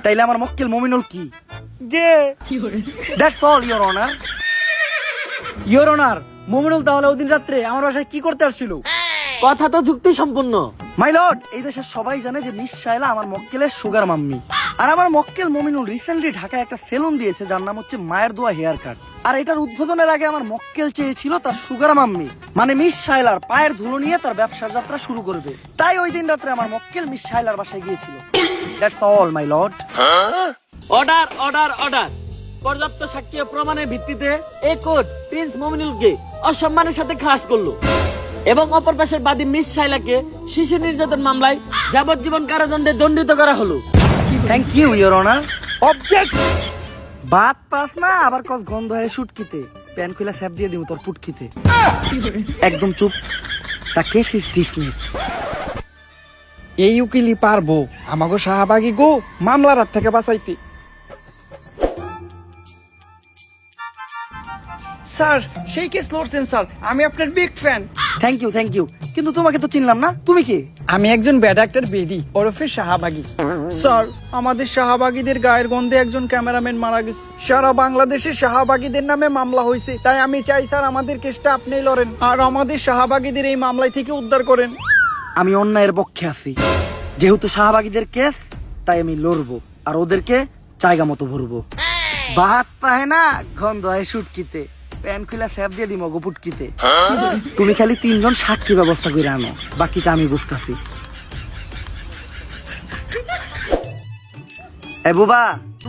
তাইলে আমার মক্কেল মমিনুল কি গে? That's all your honour. Your honour, Mominul তাহলে ওদিন রাত্রে আমার বাসায় কি করতে আসছিল? কথা তো যুক্তি সম্পূর্ণ। মাই লর্ড, এই দেশের সবাই জানে যে মিস শায়লা আমার মক্কেলের সুগার মাম্মি। আর আমার মক্কেল মমিনুল রিসেন্টলি ঢাকায় একটা সেলুন দিয়েছে যার নাম হচ্ছে মায়ের দোয়া হেয়ার কাট। আর এটার উদ্বোধনের আগে আমার মক্কেল চেয়েছিল তার সুগার মাম্মি মানে মিস শায়লার পায়ের ধুলো নিয়ে তার ব্যবসার যাত্রা শুরু করবে। তাই ওই দিন রাত্রে আমার মক্কেল মিস শায়লার বাসায় গিয়েছিল। That's all my lord. Order order order. পর্যাপ্ত সাক্ষী ও প্রমাণের ভিত্তিতে এই কোর্ট প্রিন্স মমিনুলকে অসম্মানের সাথে খালাস করলো এবং অপর পাশের বাদী মিস শাইলাকে শিশু নির্যাতন মামলায় যাবজ্জীবন কারাদণ্ডে দণ্ডিত করা হলো। Thank you your honour. Object. বাত পাস না আবার কস গন্ধ হয় শুটকিতে, প্যান খুলে স্যাপ দিয়ে দিব তোর পুটকিতে। একদম চুপ। তা কেস ইজ ডিসমিস। এই উকিলই পারবো আমাগো শাহবাগী গো মামলার হাত থেকে বাঁচাইতে। স্যার সেই কেস লড়ছেন স্যার, আমি আপনার বিগ ফ্যান। থ্যাংক ইউ, কিন্তু তোমাকে তো চিনলাম না, তুমি কে? আমি একজন ব্যাড অ্যাক্টর বেডি ওরফে শাহবাগী। স্যার আমাদের শাহবাগীদের গায়ের গন্ধে একজন ক্যামেরাম্যান মারা গেছে। সারা বাংলাদেশে শাহবাগীদের নামে মামলা হয়েছে, তাই আমি চাই স্যার আমাদের কেসটা আপনিই লড়েন আর আমাদের শাহবাগীদের এই মামলায় থেকে উদ্ধার করেন। আমি অন্যায়ের পক্ষে আছি। যেহেতু শাহবাগীদের কেস, তাই আমি লড়বো আর ওদেরকে জায়গা মতো ভরবো। বাত পায় না গন্ধ হয় শুটকিতে, প্যান খুলে স্যাপ দিয়ে দিব গোপুটকিতে। তুমি খালি 3 জন সাক্ষী ব্যবস্থা করে আনো, বাকিটা আমি বুঝতেছি। এ বুবা,